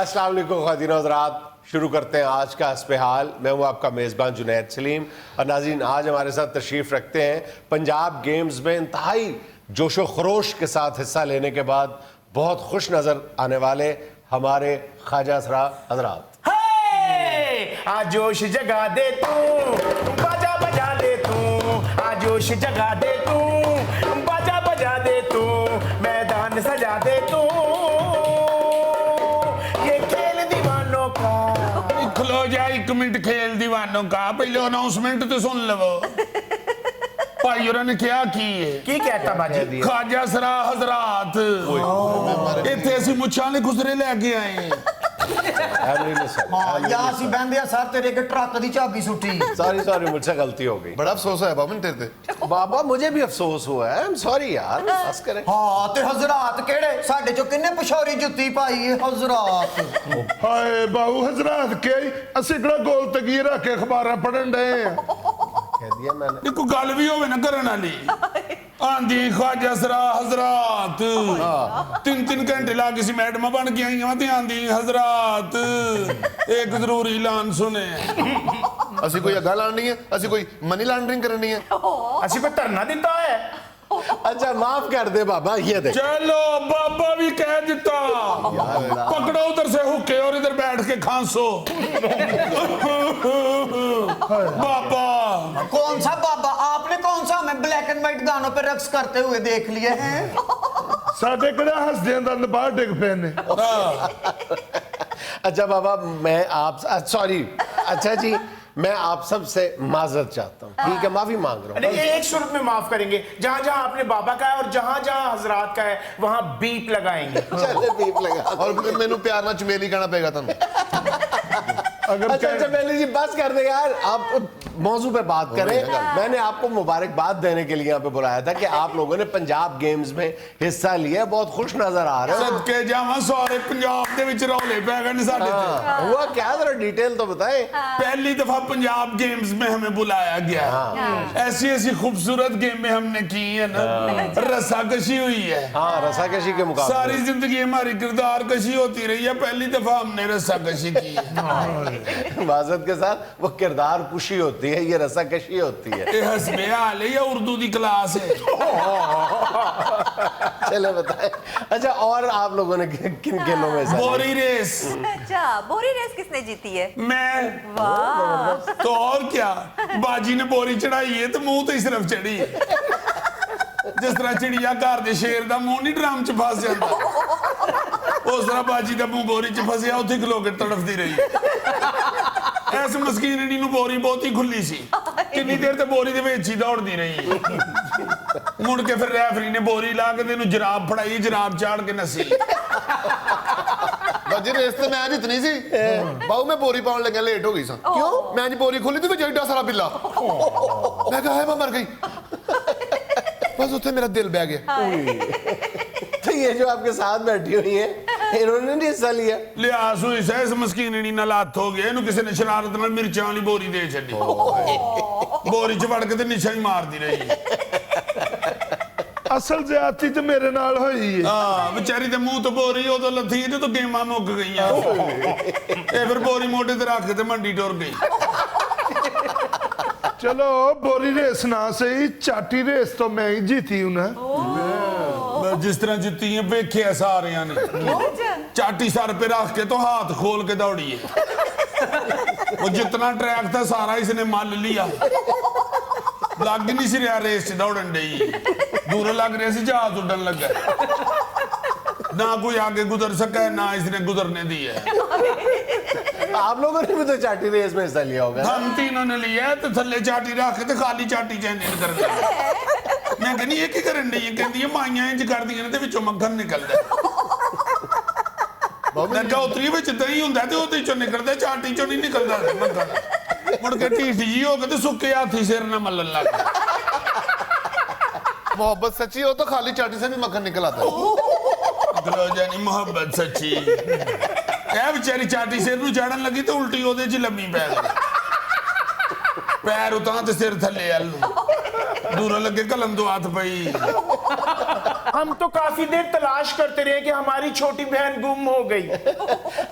अस्सलाम वालेकुम ख़वातीन और हज़रात, शुरू करते हैं आज का हस्ब हाल। मैं हूँ आपका मेज़बान जुनैद सलीम और नाज़रीन आज हमारे साथ तशरीफ़ रखते हैं पंजाब गेम्स में इंतहाई जोश व खरोश के साथ हिस्सा लेने के बाद बहुत खुश नज़र आने वाले हमारे ख्वाजा असरा हज़रात। आज जोश जगा दे तू, बाजा बजा दे तू, आज जोश जगा दे तू, बाजा बजा दे तू, मैदान सजा दे तू, ये खेल दीवानों का। खलो जा एक मिनट, खेल दीवानों का पहले अनाउंसमेंट तो सुन लो। भाई और ने क्या की है? की कहता बाजी? ख्वाजा असरा हज़रात इत्थे ਅਸੀਂ ਮੁੱਛਾਂ ਦੇ ਗੁਜ਼ਰੇ ਲੈ ਕੇ ਆਏ हैं। हाँ, यहाँ सी बहंदे सर तेरे के ट्रक दी चाबी सुटी। सॉरी मुझसे गलती हो गई। बड़ा अफसोस है बाबा तेरे ते। बाबा मुझे भी अफसोस हुआ है, आई एम सॉरी यार। बस करें। हाँ ते हजरात केड़े साडे चो किन्ने पिछोरी जुत्ती पाई है हजरात। हाय बाबू हज़रात के ਅਸੀਂ ਕਿਹੜਾ ਗੋਲ ਤਕੀਏ ਰੱਖ ਕੇ ਅਖਬਾਰਾਂ ਪੜਨ ਡਏ ਆ। कह दिया मैंने। ਕੋਈ ਗੱਲ ਵੀ ਹੋਵੇ ਨਾ ਕਰਨ ਵਾਲੀ। ਆਂਦੀ ख्वाजा असरा हज़रात 3-3 घंटे ला के सी मैडम बन के आई हैं ते आंदी हज़रात एक जरूरी ऐलान सुने। ਅਸੀਂ ਕੋਈ ਅੱਗਾ ਲਾਣੀ ਹੈ, ਅਸੀਂ ਕੋਈ ਮਨੀ ਲਾਂਡਰਿੰਗ ਕਰਨੀ ਹੈ। ਅਸੀਂ ਕੋਈ ਧਰਨਾ ਦਿੱਤਾ ਹੈ? अच्छा माफ कर दे बाबा, ये देख। चलो बाबा भी कह देता, पकड़ो उधर से हुक्के और इधर बैठ के खांसो। बाबा कौन सा बाबा? आपने कौन सा हमें ब्लैक एंड व्हाइट गानों पे रक्स करते हुए देख लिए हैं? साडे किहड़ा हसदे दंद बाहर डिग पे ने। अच्छा बाबा मैं आप सॉरी, अच्छा जी मैं आप सब से माजरत चाहता हूँ, ठीक है, माफी मांग रहा हूँ। नहीं, एक सूरत में माफ करेंगे, जहाँ जहाँ आपने बाबा का है और जहाँ जहाँ हजरात का है वहाँ बीप लगाएंगे। चले बीप लगा। और मैनू प्यार ना चमेली कहना पेगा तुम। अच्छा पहले जी बस कर दे यार, आप मौजू पे बात करें। मैंने आपको मुबारकबाद देने के लिए यहाँ पे बुलाया था कि आप लोगों ने पंजाब गेम्स में हिस्सा लिया, बहुत खुश नजर आ रहे हो। सदके जावां सारे पंजाब दे विच रौले पै गए ने साडे ते। हुआ क्या, जरा डिटेल तो बताएं। पहली दफा पंजाब गेम्स में हमें बुलाया गया। ऐसी ऐसी खूबसूरत गेमें हमने की है ना, रस्साकशी हुई है। हाँ, रस्साकशी के मुकाबले सारी जिंदगी हमारी किरदार कशी होती रही है, पहली दफा हमने रस्साकशी की है। माजरत के साथ वो किरदार कुशी होती है, ये रस्साकशी होती है। ये हस्बे हाल है या उर्दू की क्लास है? चले बताएं। अच्छा और आप लोगों ने किन खेलों में हिस्सा लिया? बोरी रेस। अच्छा, बोरी रेस किसने जीती है? मैं। वाह। तो और क्या, बाजी ने बोरी चढ़ाई है तो मुंह तो इस तरफ चढ़ी है। जिस तरह चिड़िया घर दे शेर दा मुंह नहीं ड्रम च फस जाता, उस तरह बाजी दा मुंह बोरी च फसिया, उत्थे खलो के तड़फदी रही। ऐस मस्कीनड़ी नूं बोरी बहुत ही खुली सी, कितनी देर ते बोरी दे विच ही दौड़दी रही। मुड़ के फिर रेफरी ने बोरी ला के तेनू जराब फड़ाई, जराब चाड़ के नसी। बाजी रेस ते मैं जितनी सी बाबू, मैं बोरी पाउन लगा लेट हो गई सा। क्यों? मैं जी बोरी खोली तो एडा सारा बिल्ला। मैं कहा है मैं मर गई, बस उत्थे मेरा दिल बह गया। तो ये जो आपके साथ बैठी हुई है इन्होंने नहीं हिस्सा लिया? लिहाज हुई से इस मस्कीनड़ी नाल हत्थ हो गया, इहनू किसी ने शरारत नाल मिर्चां वाली बोरी दे छड्डी। बोरी च वड़ के ते निशा ही मारदी रही। असल ज्यादती ते मेरे नाल होई है। हां, बेचारी दे मुंह तो बोरी उदों लथी जे तो गेमां मुक गईयां। ए फिर बोरी मोटे ते रख के ते मंडी टुर गई। चलो बोरी रेस ना सही, चाटी रेस तो मैं ही जीती हूं ना। जिस तरह जीती है वेखे सारे ने, चाटी सर पे रख के तो हाथ खोल के दौड़ी है। वो जितना ट्रैक था सारा इसने मल लिया, लग नहीं सी रहा रेस च दौड़न डई, दूर लग रहा सी जहाज उड़न लगा। ना कोई आगे गुजर सका ना इसने गुजरने दी है। आप लोगों ने भी तो चाटी रेस में हिस्सा लिया होगा। हम तीनों ने लिया तो थल्ले चाटी रख के खाली चाटी चैनल कर दी। मैं कहनी ये की करन दी है? कहंदी है माइयां इंज कर दी ने ते विचों मक्खन निकलदा। मैं कहा उतरी विच दही हुंदा ते ओदे चों निकलदा, चाटी चों नहीं निकलदा मक्खन। मुड़ के ढीठ जी हो के ते सुक्के हाथी सिर ना मलन लग गए। मोहब्बत सच्ची हो तो खाली चाटी से भी मक्खन निकल आता है। जानी मोहब्बत सच्ची। ए बेचारी चाटी सिर नूं चढ़न लगी तो उल्टी ओदे च लम्मी पै गई, पैर उतां ते सिर थल्ले अल दूर लगे कलम दो हाथ पई। हम तो काफी देर तलाश करते रहे कि हमारी छोटी बहन गुम हो गई।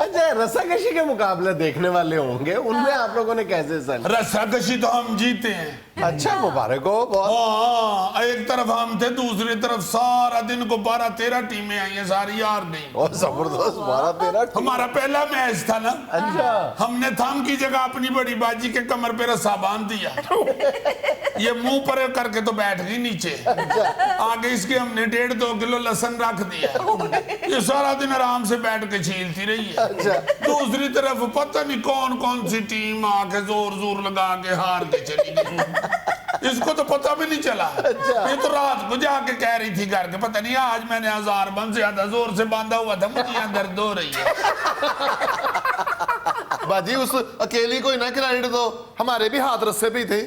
अच्छा, रस्साकशी के मुकाबले देखने वाले होंगे, उनमें आप लोगों ने कैसे हिस्सा लिया? रस्साकशी तो हम जीते हैं। अच्छा, मुबारक हो बहुत। हाँ, एक तरफ हम थे, दूसरी तरफ सारा दिन को 12-13 टीमें आई हैं, सारी हार गई। और जबरदस्त, 12-13 हमारा पहला मैच था ना, अच्छा, हमने थम की जगह अपनी बड़ी बाजी के कमर पे रस्सा बांध दिया, ये मुंह पर करके तो बैठ गई नीचे। आगे इसके हमने 1.5-2 किलो लहसुन रख दिया, ये सारा दिन आराम से बैठ के छीलती रही है। दूसरी तरफ पता नहीं कौन कौन सी टीम आके जोर जोर लगा के हार के चली गई, इसको तो पता भी नहीं चला। ये तो रात को जाके कह रही थी घर के, पता नहीं आज मैंने 1000 बन से ज्यादा जोर से बांधा हुआ था, मुझे यहाँ दर्द हो रही है। बाजी उस अकेली को ही ना क्रेडिट दो, हमारे भी हाथ रस्से पे ही थे।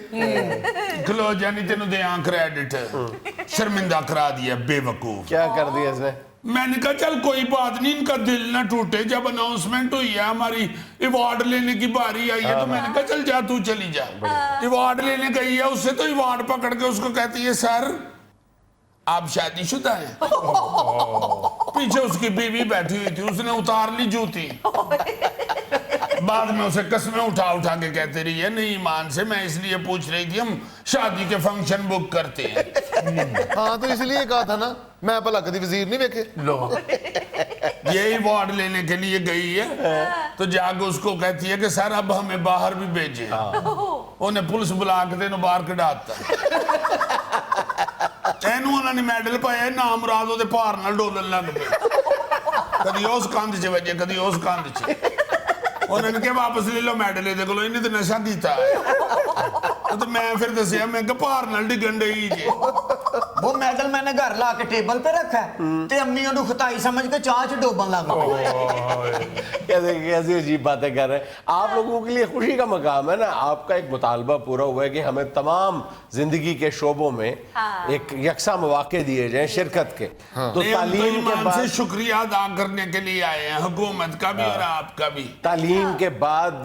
खलो जानी तेनू दे क्रेडिट, शर्मिंदा करा दिया बेवकूफ। क्या कर दिया इसने? मैंने कहा चल कोई बात नहीं, इनका दिल ना टूटे, जब अनाउंसमेंट हुई है हमारी अवार्ड लेने की बारी आई है, तो मैंने कहा चल जा तू चली जा। अवार्ड लेने गई है, उससे तो अवार्ड पकड़ के उसको कहती है सर आप शादीशुदा हैं। पीछे उसकी बीवी बैठी हुई थी, उसने उतार ली जूती, बाद में उसे कस्में उठा उठा के कहते रही है नहीं ईमान से, मैं इसलिए पूछ रही थी हम शादी के फंक्शन बुक करते हैं। हाँ तो इसलिए कहा था ना, मैं भला कभी वजीर नहीं देखे। लो यही अवार्ड लेने के लिए गई है, तो जाके उसको कहती है कि सर अब हमें बाहर भी भेजे, उन्हें पुलिस बुला के तेन बाहर कढ़ाता। तेनू उन्होंने मेडल पाया, नाम मुराद ओदे भार नाल डोलन लग पे, कदी उस कंध च वजे कदी उस कंध च। उन्होंने कहा वापस ले लो मेडल ਇਹਦੇ ਕੋਲੋਂ, ਇਹਨੇ तो नशा किया है। तो मैं फिर दसिया, मैं कहा भार नाल डिगन डई जे। वो मेडल मैंने घर ला के टेबल पे रखा है, ते अम्मी ओनू खताई समझ के चाह च डोबन लग गई। कैसी अजीब बातें कर रहे हैं। आप लोगों के लिए खुशी का मकाम है ना, आपका एक मुतालबा पूरा हुआ है कि हमें तमाम जिंदगी के शोबों में एक यकसा मौके दिए जाएं शिरकत के। तो तालीम के बाद से शुक्रिया अदा करने के लिए आए हैं, हुकूमत का भी और आपका भी। तालीम के बाद,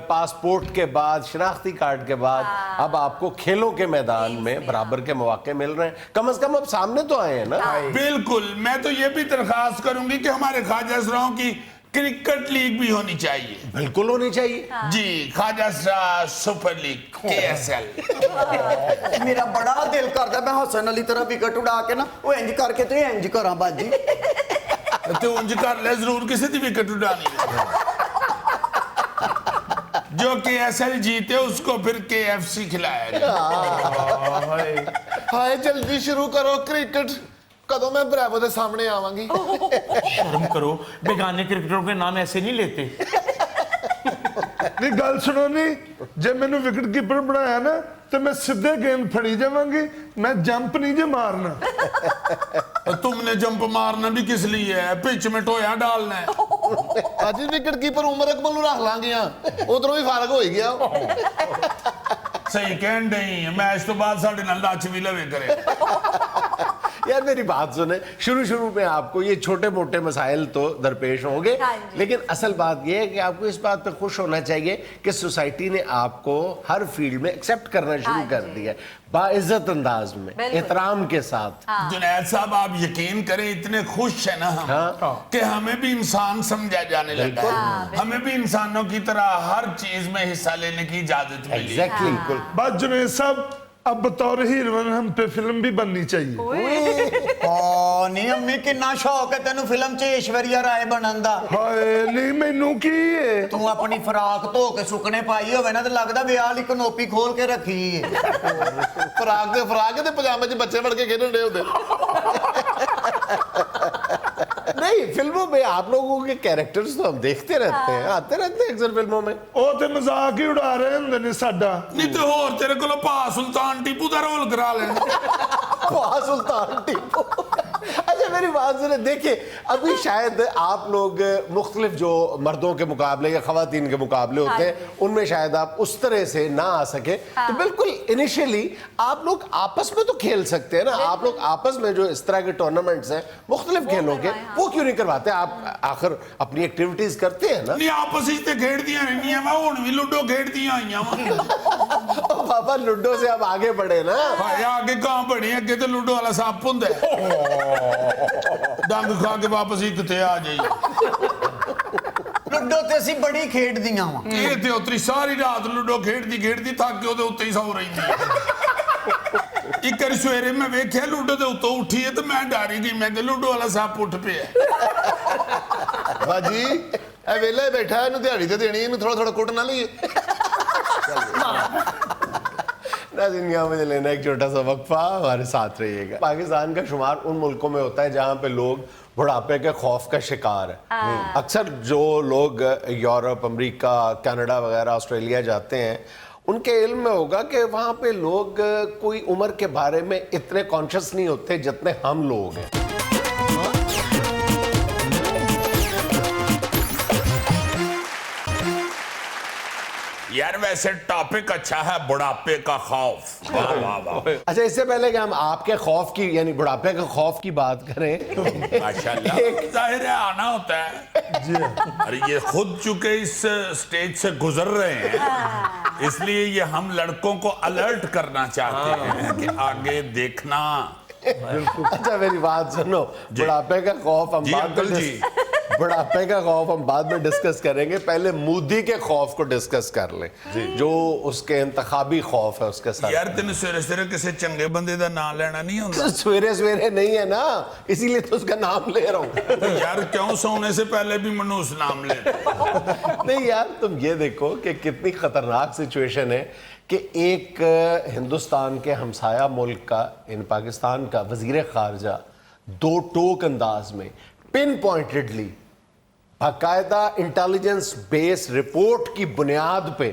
पासपोर्ट के बाद, शनाख्ती कार्ड के बाद अब आपको खेलों के मैदान में बराबर के मौके मिल रहे हैं। कम से कम अब सामने तो आए हैं ना। बिल्कुल, मैं तो ये भी दरखास्त करूंगी कि हमारे ख्वाजा सराओं की क्रिकेट लीग भी होनी चाहिए। बिल्कुल होनी चाहिए जी, ख्वाजा सरा सुपर लीग KSL। मेरा बड़ा दिल करता मैं हसन अली तरह विकेट उड़ा के ना वो इंज करके तो इंज करा बाजी। तो उंज कर ले, जरूर किसी की विकेट उड़ानी है। जो KSL जीते उसको फिर KFC खिलाया जाए। हाय जल्दी शुरू करो क्रिकेट, कदों मैं ब्रेवो के सामने आवांगी। शर्म करो, बेगाने क्रिकेटरों के नाम ऐसे नहीं लेते। नहीं गल सुनो, नहीं जे मैंने विकेट कीपर बनाया ना तो मैं सीधे गेंद फड़ी जावांगी, मैं जंप नहीं जे मारना। तो तुमने जंप मारना भी किस लिए है, पिच में टोया डालना है। आज विकेट कीपर उमर अकमल रख लांगे, उधरों भी फारग हो ही गया। सही कहन नहीं, मैच तो बाद साढ़े नाल लच भी लवे करे। यार मेरी बात सुने, शुरू में आपको ये छोटे मोटे मसाइल तो दरपेश होंगे, लेकिन असल बात ये है कि आपको इस बात पे खुश होना चाहिए कि सोसाइटी ने आपको हर फील्ड में एक्सेप्ट करना शुरू कर दिया, बाइज्जत अंदाज में, एहतराम के साथ। जुनैद साहब आप यकीन करें, इतने खुश है ना हम कि हमें भी इंसान समझा जाने लगा है। हमें भी इंसानों की तरह हर चीज में हिस्सा लेने की इजाजत मिली। एग्जैक्टली। बस जुनैद साहब अब बतौर हीरोइन हम पे फिल्म भी बननी चाहिए। ओ नहीं अम्मी कितना शौक है तेनू फिल्म च ऐश्वर्या राय बनन दा। हाय नहीं मैनू की है, तू अपनी फराक धो के सुकने पाई होवे ना, तो लगदा विआह वाली कनोपी खोल के रखी है। फराक दे पजामे च बच्चे बड़ के खेलन रहे होते। नहीं, फिल्मों में आप लोगों के कैरेक्टर्स तो हम देखते रहते हैं, आते रहते हैं अक्सर फिल्मों में। ओ ते मजाक ही उड़ा रहे होंदे ने साडा। नहीं तो होर तेरे को भा सुल्तान टीपू का रोल करा लेना। सुल्तान टीपू। अच्छा मेरी बात सुने, देखिए अभी शायद आप लोग मुख्तलिफ जो मर्दों के मुकाबले या खवातीन के मुकाबले होते हैं उनमें शायद आप उस तरह से ना आ सके, तो बिल्कुल इनिशियली आप लोग आपस में तो खेल सकते हैं ना। आप लोग आपस में जो इस तरह के टूर्नामेंट्स हैं मुख्तलिफ खेलों के, वो क्यों नहीं करवाते? आप आखिर अपनी एक्टिविटीज करते हैं ना। नहीं आपस में खेड दिया नहीं, मैं हुण भी लूडो खेड दिया आई। पापा लूडो से अब आगे बढ़े ना। भाई आगे कहां बढ़े, अगे तो लूडो वाला सप हुंदा है, डंग खा के वापस ही किते आ जाइए। ਲੁੱਡੋ ਤੇ ਅਸੀਂ ਬੜੀ ਖੇਡਦੀਆਂ ਵਾਂ ਇਹ ਤੇ ਉਤਰੀ ਸਾਰੀ ਰਾਤ ਲੂਡੋ ਖੇਡਦੀ ਥੱਕ ਕੇ ਉਹਦੇ ਉੱਤੇ ਹੀ ਸੌ ਰਹਿੰਦੀ ਹੈ। ਇੱਕ ਵਾਰ ਸਵੇਰੇ ਮੈਂ ਵੇਖਿਆ ਲੂਡੋ ਦੇ ਉੱਤੋਂ ਉੱਠੀ ਹੈ ਤੇ ਮੈਂ ਡਰ ਹੀ ਗਈ, ਮੈਂ ਕਿ ਲੂਡੋ ਵਾਲਾ ਸੱਪ ਉੱਠ ਪਿਆ। ਬਾਜੀ ਇਹ ਵੇਲੇ ਬੈਠਾ, ਇਹਨੂੰ ਦਿਹਾੜੀ ਤੇ ਦੇਣੀ, ਇਹਨੂੰ ਥੋੜਾ ਥੋੜਾ ਕੁੱਟ ਨਾ ਲਈਏ। नाज़रीन, यहाँ मुझे लेना एक छोटा सा वक्फा, हमारे साथ रहिएगा। पाकिस्तान का शुमार उन मुल्कों में होता है जहाँ पे लोग बुढ़ापे के खौफ का शिकार है। अक्सर जो लोग यूरोप, अमेरिका, कनाडा वगैरह, ऑस्ट्रेलिया जाते हैं, उनके इल्म में होगा कि वहाँ पे लोग कोई उम्र के बारे में इतने कॉन्शियस नहीं होते जितने हम लोग हैं। यार वैसे टॉपिक अच्छा है, बुढ़ापे का खौफ। वाह वाह वाह। अच्छा, इससे पहले कि हम आपके खौफ की यानी बुढ़ापे के खौफ की बात करें, माशाल्लाह, जाहिर है आना होता है। अरे ये खुद चुके इस स्टेज से गुजर रहे हैं, इसलिए ये हम लड़कों को अलर्ट करना चाहते हैं कि आगे देखना। अच्छा मेरी बात सुनो, बुढ़ापे का खौफ हम बुढ़ापे का खौफ हम बाद में डिस्कस करेंगे, पहले मोदी के खौफ को डिस्कस कर लें, जो उसके इंतखाबी खौफ है उसके साथ। यार तेन सवेरे सवेरे किसी चंगे बंदे का नाम लेना नहीं होता। सवेरे सवेरे नहीं है ना, इसीलिए तो उसका नाम ले रहा हूँ। यार क्यों सोने से पहले भी मनूस नाम ले? नहीं यार, तुम ये देखो कि कितनी खतरनाक सिचुएशन है कि एक हिंदुस्तान के हमसाया मुल्क का, इन पाकिस्तान का वजीर खारजा दो टोक अंदाज में पिन पॉइंटेडली बाकायदा इंटेलिजेंस बेस रिपोर्ट की बुनियाद पे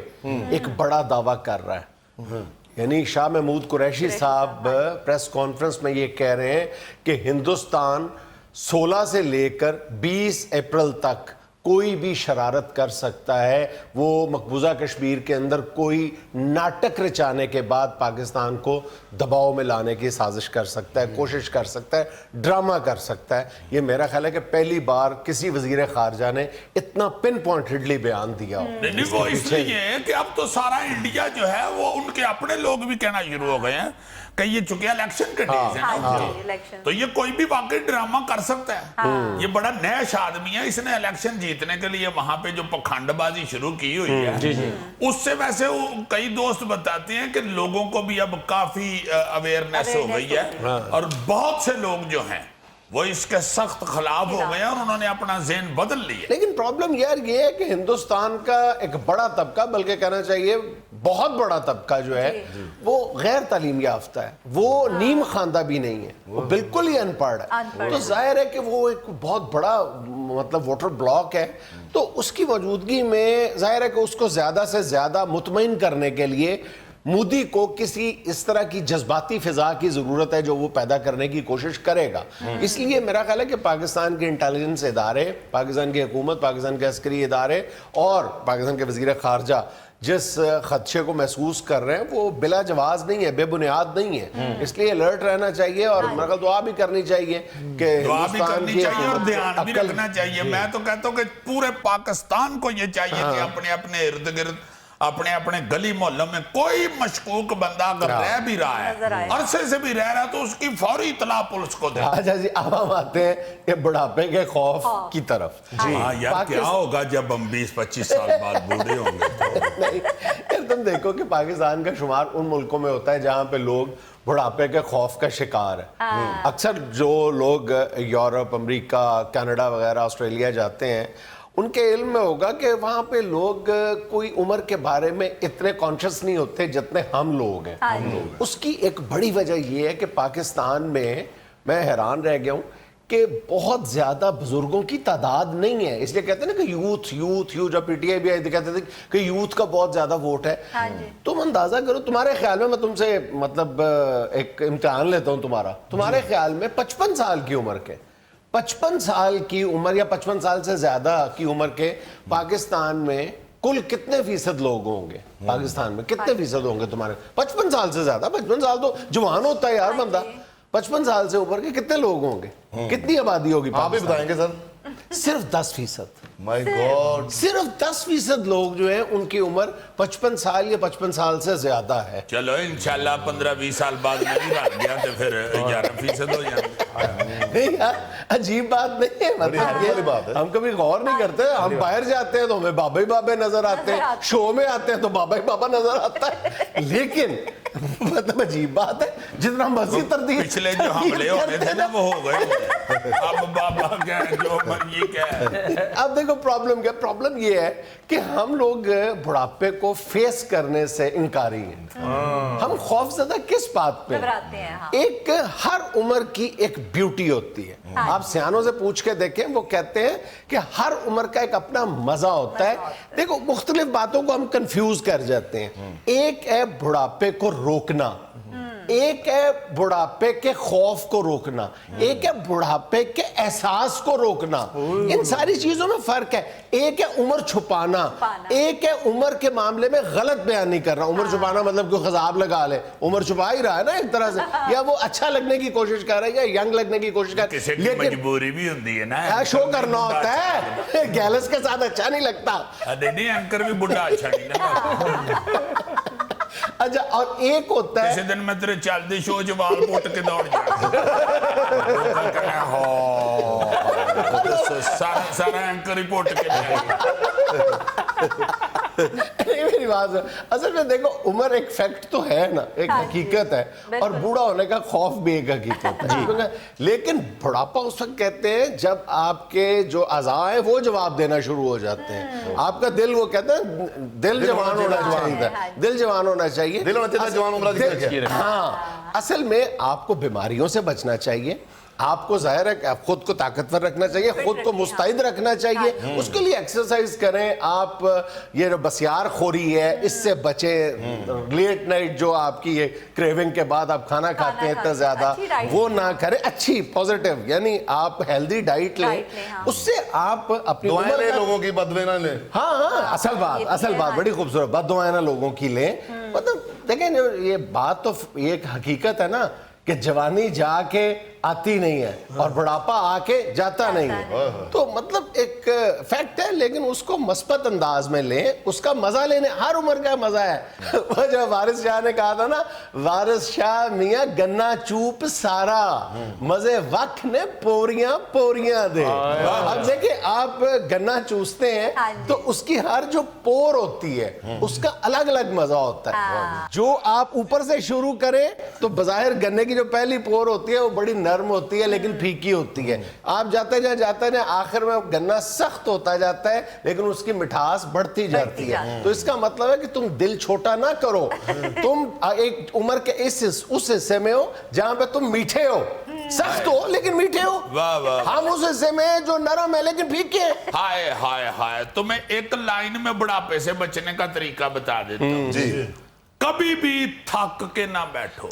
एक बड़ा दावा कर रहा है। यानी शाह महमूद कुरैशी साहब प्रेस कॉन्फ्रेंस में ये कह रहे हैं कि हिंदुस्तान 16 से लेकर 20 अप्रैल तक कोई भी शरारत कर सकता है। वो मकबूजा कश्मीर के अंदर कोई नाटक रचाने के बाद पाकिस्तान को दबाव में लाने की साजिश कर सकता है, कोशिश कर सकता है, ड्रामा कर सकता है। ये मेरा ख्याल है कि पहली बार किसी वजीर खारजा ने इतना पिन पॉइंटेडली बयान दिया हो। नहीं, वो इसलिए कि अब तो सारा इंडिया जो है वो उनके अपने लोग भी कहना शुरू हो गए हैं कि ये चुके इलेक्शन के डेज है ना, तो ये कोई भी वाकई ड्रामा कर सकता है। ये बड़ा नैश आदमी है, इसने इलेक्शन जीतने के लिए वहां पे जो पखंडबाजी शुरू की हुई है, उससे वैसे कई दोस्त बताते हैं कि लोगों को भी अब काफी अवेयरनेस हो गई है, और बहुत से लोग जो हैं वो इसके सख्त खिलाफ हो गए और उन्होंने अपना ज़हन बदल लिया। लेकिन प्रॉब्लम यार ये है कि हिंदुस्तान का एक बड़ा तबका, बल्कि कहना चाहिए बहुत बड़ा तबका जो है वो गैर तालीम याफ्ता है, वो नीम खानदा भी नहीं है, वो बिल्कुल ही अनपढ़ है। तो जाहिर है कि वो एक बहुत बड़ा मतलब वोटर ब्लॉक है, तो उसकी मौजूदगी में जाहिर है कि उसको ज्यादा से ज्यादा मुतमईन करने के लिए मोदी को किसी इस तरह की जज्बाती फिजा की जरूरत है जो वो पैदा करने की कोशिश करेगा। इसलिए मेरा ख्याल है कि पाकिस्तान के इंटेलिजेंस इदारे, पाकिस्तान की हुकूमत, पाकिस्तान के अस्करी इदारे और पाकिस्तान के वजीर खारजा जिस खदशे को महसूस कर रहे हैं वो बिला जवाज नहीं है, बेबुनियाद नहीं है। इसलिए अलर्ट रहना चाहिए और मेरे ख्याल दुआ भी करनी चाहिए कि दुआ भी करनी चाहिए और ध्यान भी रखना चाहिए। मैं तो कहता हूँ कि पूरे पाकिस्तान को ये चाहिए कि अपने अपने इर्द गिर्द, अपने अपने गली मोहल्लों में कोई मशकूक बंदा अगर रह भी रहा है, अरसे से भी रह रहा है, तो उसकी फौरी इतला पुलिस को दे। अच्छा जी, अब हम आते हैं ये बुढ़ापे के खौफ की तरफ। हाँ यार, क्या होगा जब हम 20-25 साल बाद बूढ़े होंगे तो? नहीं यार, तुम देखो कि पाकिस्तान का शुमार उन मुल्कों में होता है जहाँ पे लोग बुढ़ापे के खौफ का शिकार है। अक्सर जो लोग यूरोप, अमेरिका, कनाडा वगैरह, ऑस्ट्रेलिया जाते हैं, उनके इल्म में होगा कि वहाँ पे लोग कोई उम्र के बारे में इतने कॉन्शियस नहीं होते जितने हम लोग हैं। उसकी एक बड़ी वजह यह है कि पाकिस्तान में मैं हैरान रह गया हूँ कि बहुत ज्यादा बुजुर्गों की तादाद नहीं है। इसलिए कहते हैं ना कि यूथ जब पीटीआई भी आई थी कहते थे कि यूथ का बहुत ज्यादा वोट है। तुम अंदाजा करो, तुम्हारे ख्याल में, मैं तुमसे मतलब एक इम्तिहान लेता हूँ तुम्हारे ख्याल में 55 साल की उम्र के 55 साल की उम्र या 55 साल से ज्यादा की उम्र के पाकिस्तान में कुल कितने फीसद लोग होंगे? पाकिस्तान में कितने फीसद होंगे तुम्हारे? 55 साल से ज्यादा। 55 साल तो जवान होता है यार बंदा। 55 साल से ऊपर के कितने लोग होंगे? कितनी आबादी होगी? आप ही बताएंगे सर। सिर्फ 10%। माय गॉड, सिर्फ 10% लोग जो हैं उनकी उम्र 55 साल या 55 साल से ज्यादा है। चलो इंशाल्लाह 15-20 साल बाद मैं भी भाग गया तो फिर 11% हो जाएंगे। نہیں یار عجیب بات نہیں ہے, مطلب یہ ہم کبھی غور نہیں کرتے, ہم باہر جاتے ہیں تو ہمیں بابا ہی بابے نظر آتے ہیں, شو میں آتے ہیں تو بابا ہی بابا نظر آتا ہے, لیکن مطلب عجیب بات ہے جتنا مرضی تردید پچھلے جو حملے ہونے تھے نا وہ ہو گئے, اب بابا کیا ہے جو مرضی کیا ہے. اب دیکھو پرابلم یہ ہے کہ ہم لوگ بڑھاپے کو فیس کرنے سے انکاری ہیں. ہم خوف زدہ کس بات پہ؟ گھبراتے ہیں. ایک ہر عمر کی ایک بیوٹی ہوتی ہے. آپ سیانوں سے پوچھ کے دیکھیں, وہ کہتے ہیں کہ ہر عمر کا ایک اپنا مزہ ہوتا ہے. دیکھو مختلف باتوں کو ہم کنفیوز کر جاتے ہیں. ایک ہے بڑھاپے کو روکنا, ایک ہے بڑھاپے کے خوف کو روکنا, ایک ہے بڑھاپے کے احساس کو روکنا. ان ساری چیزوں میں فرق ہے. ایک ہے عمر چھپانا, ایک ہے عمر کے معاملے میں غلط بیان نہیں کرنا. عمر چھپانا مطلب کوئی خضاب لگا لے, عمر چھپا ہی رہا ہے نا ایک طرح سے, یا وہ اچھا لگنے کی کوشش کر رہا ہے یا ینگ لگنے کی کوشش کر رہا کسی ہے, کی مجبوری بھی ہوتی ہے نا, شو کرنا ہوتا ہے. گیلس کے ساتھ اچھا نہیں لگتا. نہیں اینکر بھی بڑھا اچھا نہیں لگا. اچھا, اور ایک ہوتا ہے کسی دن میں تیرے چل دی شو جوال پوٹ کے دوڑ سارا اینکر ہی پوٹ کے نہیں میری بات ہے. اصل میں دیکھو عمر ایک فیکٹ تو ہے نا, ایک حقیقت ہے, اور بوڑھا ہونے کا خوف بھی ایک حقیقت ہے. لیکن بڑھاپا اس وقت کہتے ہیں جب آپ کے جو اعضاء ہیں وہ جواب دینا شروع ہو جاتے ہیں. آپ کا دل, وہ کہتے ہیں دل جوان ہونا چاہیے, دل جوان ہونا چاہیے, دل ہونا چاہیے, جوان عمرہ کی کیا. ہاں, اصل میں آپ کو بیماریوں سے بچنا چاہیے. آپ کو ظاہر ہے کہ خود کو طاقتور رکھنا چاہیے, خود کو مستعد رکھنا چاہیے. اس کے لیے ایکسرسائز کریں آپ. یہ بسیار خوری ہے اس سے بچیں. لیٹ نائٹ جو آپ کی یہ کریونگ کے بعد آپ کھانا کھاتے ہیں اتنا زیادہ, وہ نہ کریں. اچھی پوزیٹیو یعنی آپ ہیلدی ڈائٹ لیں, اس سے آپ اپنی دعائیں لیں, لوگوں کی بدویں نہ لیں. ہاں اصل بات بڑی خوبصورت, بد دعائیں نہ لوگوں کی لیں. مطلب دیکھیں یہ بات تو یہ ایک حقیقت ہے نا کہ جوانی جا کے آتی نہیں ہے اور بڑھاپا آ کے جاتا نہیں ہے. تو مطلب ایک فیکٹ ہے, لیکن اس کو مثبت انداز میں لیں, اس کا مزہ لینے. ہر عمر کا مزہ ہے. وہ جو وارث شاہ نے کہا تھا نا, وارث شاہ میاں گنا چوپ سارا, مزے وقت نے پوریاں پوریاں دے. اب دیکھیں آپ گنا چوستے ہیں تو اس کی ہر جو پور ہوتی ہے اس کا الگ الگ مزہ ہوتا ہے. جو آپ اوپر سے شروع کریں تو بظاہر گنے کی جو پہلی پور ہوتی ہے وہ بڑی نرم ہوتی ہے لیکن پھیکی ہوتی ہے. آپ جاتے جاتے آخر میں گنا سخت ہوتا جاتا ہے لیکن اس کی مٹھاس بڑھتی جاتی ہے. تو اس کا مطلب ہے کہ تم دل چھوٹا نہ کرو, تم ایک عمر کے اس حصے میں ہو جہاں پہ تم میٹھے ہو, سخت ہو لیکن میٹھے ہو. ہم اس حصے میں جو نرم ہے لیکن پھیکے ہیں. ہائے ہائے ہائے, تمہیں ایک لائن میں بڑھاپے سے بچنے کا طریقہ بتا دیتا ہوں. جی, کبھی بھی تھک کے نہ بیٹھو,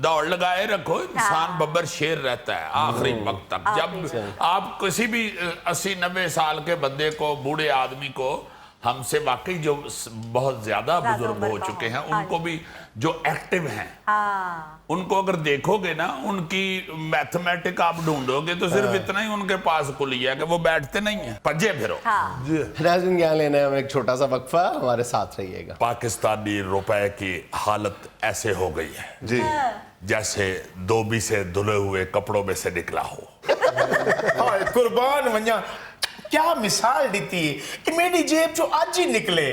دوڑ لگائے رکھو. انسان ببر شیر رہتا ہے آخری وقت تک. جب آپ کسی بھی 80-90 سال کے بندے کو, بوڑھے آدمی کو, ہم سے واقعی جو بہت زیادہ بزرگ ہو چکے ہیں, ان کو بھی جو ایکٹیو ہیں, ان کو اگر دیکھو گے نا, ان کی میتھمیٹک آپ ڈھونڈو گے تو صرف اتنا ہی ان کے پاس کھلی ہے کہ وہ بیٹھتے نہیں ہیں, پجے پھرو. ناظرین یہاں لینے ہم ایک چھوٹا سا وقفہ, ہمارے ساتھ رہیے گا. پاکستانی روپے کی حالت ایسے ہو گئی ہے جی, جیسے دھوبی سے دھلے ہوئے کپڑوں میں سے نکلا ہو. قربان ونجا, کیا مثال دیتی ہے کہ میری جیب جو آج ہی نکلے.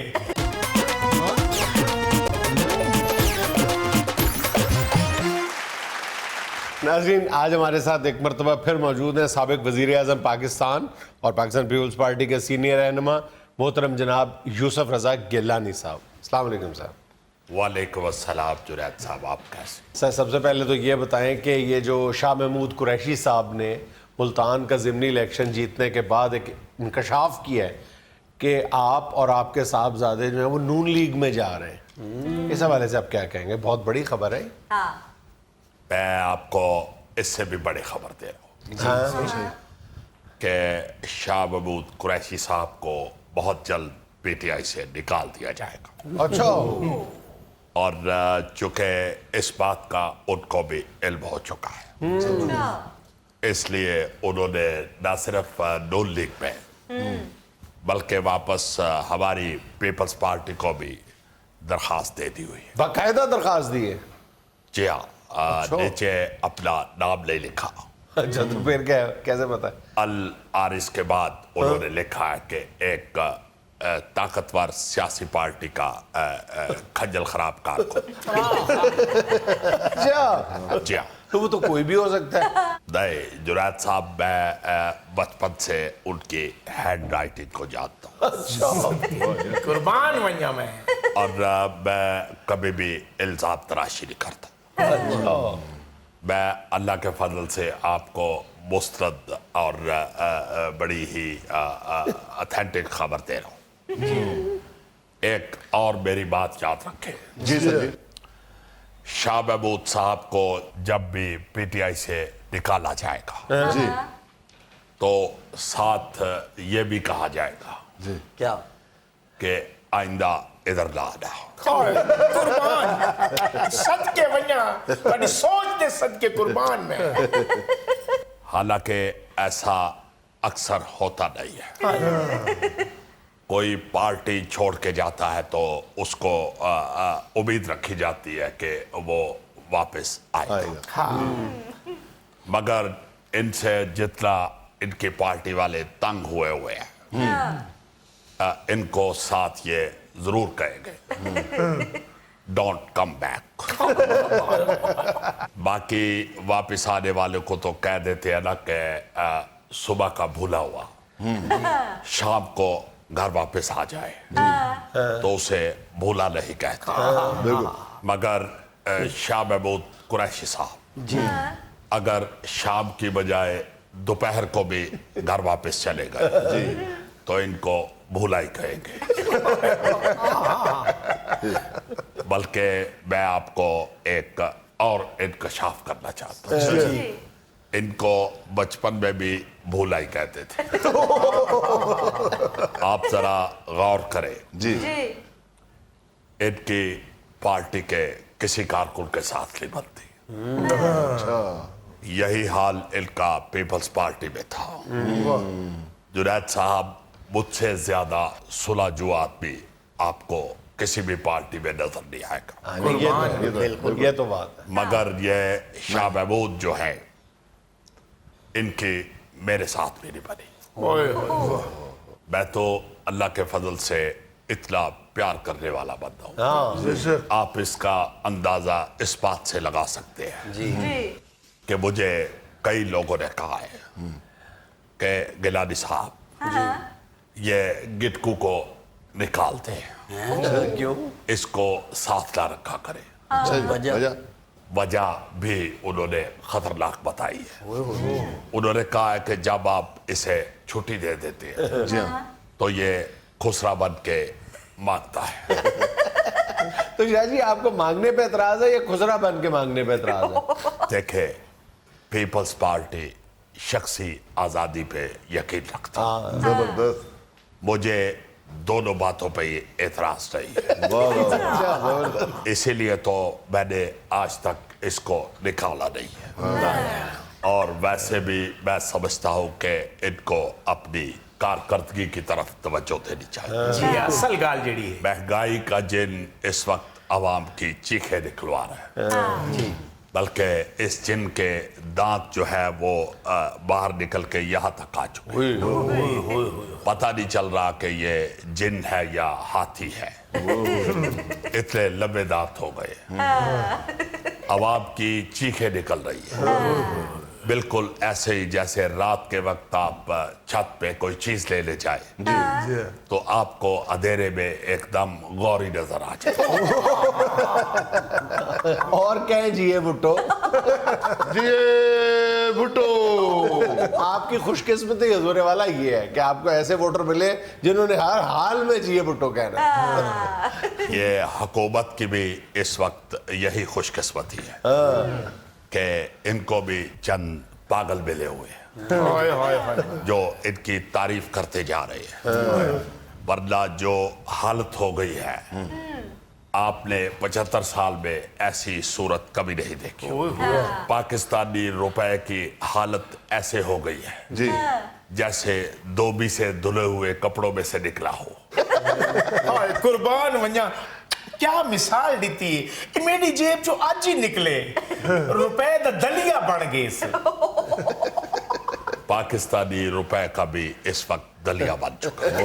ناظرین آج ہمارے ساتھ ایک مرتبہ پھر موجود ہیں سابق وزیر اعظم پاکستان اور پاکستان پیپلز پارٹی کے سینئر رہنما محترم جناب یوسف رضا گیلانی صاحب. السلام علیکم صاحب. وعلیکم السلام جنید صاحب, آپ کیسے؟ سر سب سے پہلے تو یہ بتائیں کہ یہ جو شاہ محمود قریشی صاحب نے ملتان کا ضمنی الیکشن جیتنے کے بعد ایک انکشاف کیا ہے کہ آپ اور آپ کے صاحبزادے جو ہیں وہ نون لیگ میں جا رہے ہیں, اس حوالے سے آپ کیا کہیں گے؟ بہت بڑی خبر ہے. میں آپ کو اس سے بھی بڑی خبر دے رہا ہوں کہ شاہ محمود قریشی صاحب کو بہت جلد پی ٹی آئی سے نکال دیا جائے گا. اچھا, اور چونکہ اس بات کا ان کو بھی علم ہو چکا ہے, اس لیے انہوں نے نہ صرف نون لیگ میں بلکہ واپس ہماری پیپلز پارٹی کو بھی درخواست دے دی ہوئی ہے. باقاعدہ درخواست دی ہے؟ جی ہاں, नीचे अपना नाम नहीं लिखा। अच्छा, तो फिर क्या कैसे पता? अल आरिस के बाद उन्होंने लिखा है कि एक ताकतवर सियासी पार्टी का खज्जल खराब कारकुन। अच्छा, जी हाँ। तो वो तो कोई भी हो सकता है। नहीं, जुनैद साहब, मैं बचपन से उनकी हैंड राइटिंग को जानता हूँ कुर्बान वन्या मैं। और मैं कभी भी इल्जाम तराशी नहीं करता। मैं अल्लाह के फजल से आपको मुस्तरद और बड़ी ही ऑथेंटिक खबर दे रहा हूँ। एक और मेरी बात याद रखें, जी सर जी। शाह महमूद साहब को जब भी पीटीआई से निकाला जाएगा जी तो साथ ये भी कहा जाएगा जी। क्या? कि आइंदा इधर ना आना। कुर्बान सदके वन्या, बड़ी सोच दे सदके कुर्बान में। हालांकि ऐसा अक्सर होता नहीं है। कोई पार्टी छोड़ के जाता है तो उसको उम्मीद रखी जाती है कि वो वापस आएगा। मगर इनसे जितना इनकी पार्टी वाले तंग हुए हैं, इनको साथ ये जरूर कहेंगे डोंट कम बैक। बाकी वापस आने वाले को तो कह देते हैं ना कि सुबह का भूला हुआ शाम को घर वापस आ जाए, तो उसे भूला नहीं कहते। मगर शाह महमूद कुरैशी साहब अगर शाम की बजाय दोपहर को भी घर वापस चले गए तो इनको भूला ही कहेंगे। बल्कि मैं आपको एक और इंकशाफ करना चाहता हूँ। इनको बचपन में भी भूला ही कहते थे। आप जरा गौर करें, जी इनकी पार्टी के किसी कारकुन के साथ नहीं बनती। यही हाल इनका पीपल्स पार्टी में था। जुनैद साहब, मुझसे ज्यादा सुलझू आदमी आपको किसी भी पार्टी में नजर नहीं आएगा। ये तो बात है। मगर ये शाह महमूद जो है, इनकी मेरे साथ भी नहीं बनी। मैं तो अल्लाह के फजल से इतना प्यार करने वाला बंदा हूँ। आप इसका अंदाजा इस बात से लगा सकते हैं जी कि मुझे कई लोगों ने कहा है कि गिलानी साहब, ये गिटकू को निकालते हैं, क्यों? इसको साथ ना रखा करें। वजह वजह भी उन्होंने खतरनाक बताई है। उन्होंने कहा है कि जब आप इसे छुट्टी दे देते हैं जी हाँ। तो ये खुसरा बन के मांगता है। तो शाह जी, आपको मांगने पे एतराज है या खुसरा बन के मांगने पे एतराज है? देखे, पीपल्स पार्टी शख्सी आजादी पे यकीन रखता है। जबरदस्त। मुझे दोनों बातों पे एतराज नहीं है। जबरदस्त। इसीलिए तो मैंने आज तक इसको निकाला नहीं है। और वैसे भी मैं समझता हूँ कि इनको अपनी कारकर्दगी की तरफ तवज्जो देनी चाहिए। जी असल गाल जड़ी है। महंगाई का जिन इस वक्त आवाम की चीखें निकलवा रहा है, बल्कि इस जिन के दांत जो है वो बाहर निकल के यहाँ तक आ चुके हैं। पता नहीं चल रहा कि ये जिन है या हाथी है। इतने लंबे दांत हो गए, आवाम की चीखें निकल रही है। बिल्कुल ऐसे ही जैसे रात के वक्त आप छत पे कोई चीज लेने जाए तो आपको अंधेरे में एकदम गौरी नजर आ जाए। और कहें जिए भुट्टो। जी भुट्टो। आपकी खुशकिस्मती हजूर वाला ये है कि आपको ऐसे वोटर मिले जिन्होंने हर हाल में जिए भुट्टो कहना है। ये हुकूमत की भी इस वक्त यही खुशकिस्मती है कि इनको भी चंद पागल मिले हुए हैं जो इनकी तारीफ करते जा रहे हैं। वरना जो हालत हो गई है, आपने 75 साल में ऐसी सूरत कभी नहीं देखी। पाकिस्तानी रुपए की हालत ऐसे हो गई है जी जैसे धोबी से धुले हुए कपड़ों में से निकला हो। कुर्बान वन्या, क्या मिसाल दी मेरी जेब चो आज ही निकले रुपए दा दलिया बन गए इस पाकिस्तानी रुपए का भी इस वक्त दलिया बन चुका है।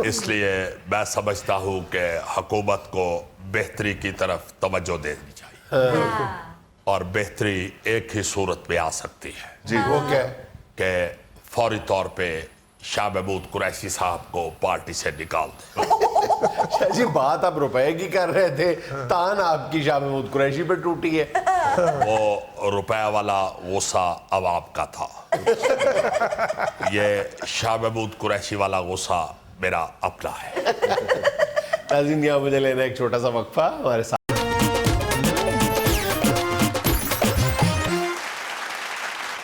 इसलिए मैं समझता हूँ कि हुकूमत को बेहतरी की तरफ तवज्जो देनी चाहिए और बेहतरी एक ही सूरत में आ सकती है जी वो क्या है? कि फौरी तौर पे शाह महमूद कुरैशी साहब को पार्टी से निकाल दे। शाह जी बात आप रुपए की कर रहे थे, तान आपकी शाह महमूद कुरैशी पे टूटी है। वो रुपए वाला गुस्सा अवाम का था, ये शाह महमूद कुरैशी वाला गुस्सा मेरा अपना है। नाज़रीन यहाँ मुझे लेना एक छोटा सा वक्फा हमारे साथ।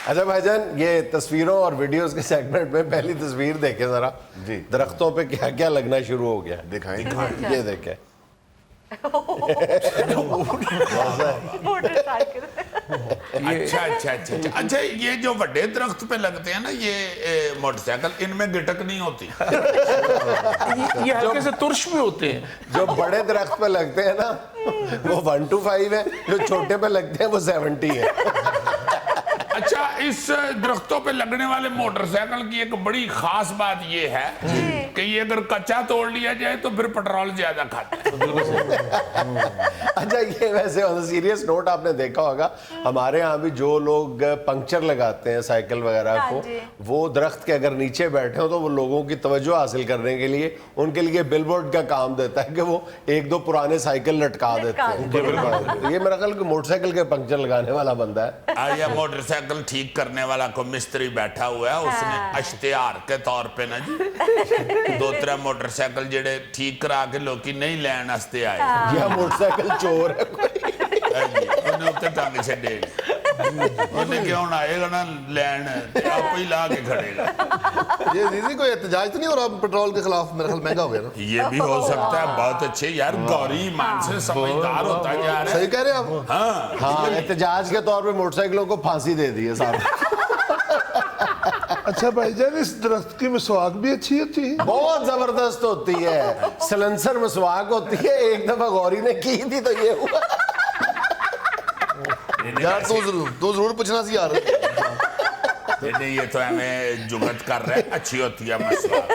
अच्छा भाईजान, ये तस्वीरों और वीडियोस के सेगमेंट में पहली तस्वीर देखें जरा जी। दरख्तों पे क्या क्या लगना शुरू हो गया। दिखाएं ये देखें मोटरसाइकिल अच्छा, ये जो बड़े दरख्त पे लगते हैं ना ये मोटरसाइकिल, इनमें गिटक नहीं होती। ये हल्के से तुर्श भी होते हैं। जो बड़े दरख्त पे लगते हैं ना वो 1 to 5 है, जो छोटे पे लगते हैं वो 70 है। अच्छा, इस दरख्तों पे लगने वाले मोटरसाइकिल की एक बड़ी खास बात ये है कि ये अगर कच्चा तोड़ लिया जाए तो फिर पेट्रोल ज्यादा खाता है। अच्छा, ये वैसे ऑन अ सीरियस नोट आपने देखा होगा हमारे यहाँ भी जो लोग पंक्चर लगाते हैं साइकिल वगैरह हाँ को, जी। वो दरख्त के अगर नीचे बैठे हो तो वो लोगों की तवज्जो हासिल करने के लिए उनके लिए बिलबोर्ड का काम देता है कि वो 1-2 पुराने साइकिल लटका देते हैं। ये मेरा ख्याल कि मोटरसाइकिल के पंक्चर लगाने वाला बंदा है। या मोटरसाइकिल ठीक करने वाला को मिस्त्री बैठा हुआ है, उसने इश्तिहार के तौर पे ना जी 2-3 मोटरसाइकिल जेड़े ठीक करा के लोग नहीं लैन वास्ते आए, या मोटरसाइकिल चोर है कोई। उन्हें उत्ते टंग छे, उन्हें क्यों आएगा ना लैन, आप ही ला के खड़ेगा। ये दीदी कोई एहतजाज तो नहीं हो रहा पेट्रोल के खिलाफ? मेरा ख्याल महंगा हो गया ना। ये भी हो सकता है। बहुत अच्छे यार, गौरी ईमान से समझदार होता जा रहा है। सही कह रहे हैं आप। हाँ, हाँ, एहतजाज के तौर पे मोटरसाइकिलों को फांसी दे दी है साहब। अच्छा भाईजान, इस दरख्त की मिसवाक भी अच्छी होती है? बहुत जबरदस्त होती है, सलेंसर मसवाक होती है। एक दफा गौरी ने की थी तो ये हुआ। यार तू जरूर पूछना सी यार। नहीं, ये तो हमें जुगत कर रहे हैं, अच्छी होती है मसवाक।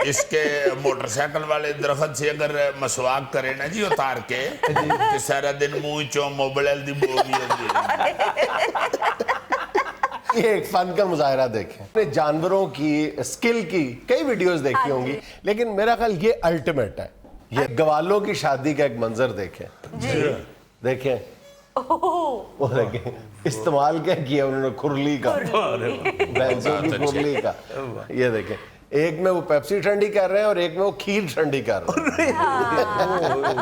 इसके मोटरसाइकिल वाले दरख्त से अगर मसवाक करे ना जी उतार के, तो सारा दिन मुंह चो मोबइल दी बोली होती है। ये एक फन का मुजाहरा देखें। अपने जानवरों की स्किल की कई वीडियोस देखी होंगी, लेकिन मेरा ख्याल ये अल्टीमेट है। ये गवालों की शादी का एक मंजर देखें देखें, वो देखें इस्तेमाल क्या किया उन्होंने खुरली का, भैंसों की खुरली का। ये देखें, एक में वो पेप्सी ठंडी कर रहे हैं और एक में वो खीर ठंडी कर रहे हैं।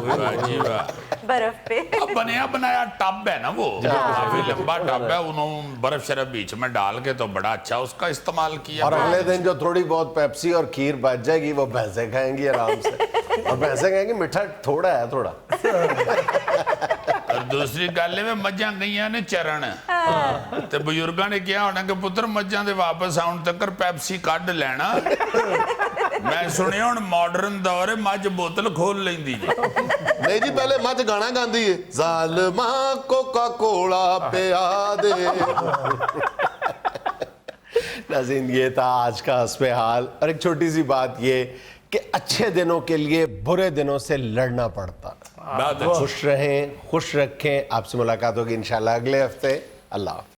वाह जी वाह। बर्फ पे अब बनया बनाया टब है ना, वो काफी लंबा टब है, उन्होंने बर्फ शरफ बीच में डाल के तो बड़ा अच्छा उसका इस्तेमाल किया। और अगले दिन जो थोड़ी बहुत पेप्सी और खीर बच जाएगी वो भैंसें खाएंगी आराम से, और भैंसें कहेंगी मिठा थोड़ा है थोड़ा। और दूसरी गल में मझां गईयां ने चरण, ते बजुर्गां ने कहा होना कि पुत्र मझां दे वापस आउण तक पेप्सी कढ लेना। मैं सुनिया हुण मॉडर्न दौर है, मझ बोतल खोल लैंदी जी। नहीं जी, पहले मझ गाना गांदी है, जालिमा कोका कोला पिया दे। नाज़रीन, ये था आज का हस्बे हाल। और एक छोटी सी बात ये कि अच्छे दिनों के लिए बुरे दिनों से लड़ना पड़ता। खुश रहें, खुश रखें। आपसे मुलाकात होगी इंशाल्लाह अगले हफ्ते। अल्लाह हाफ़िज़।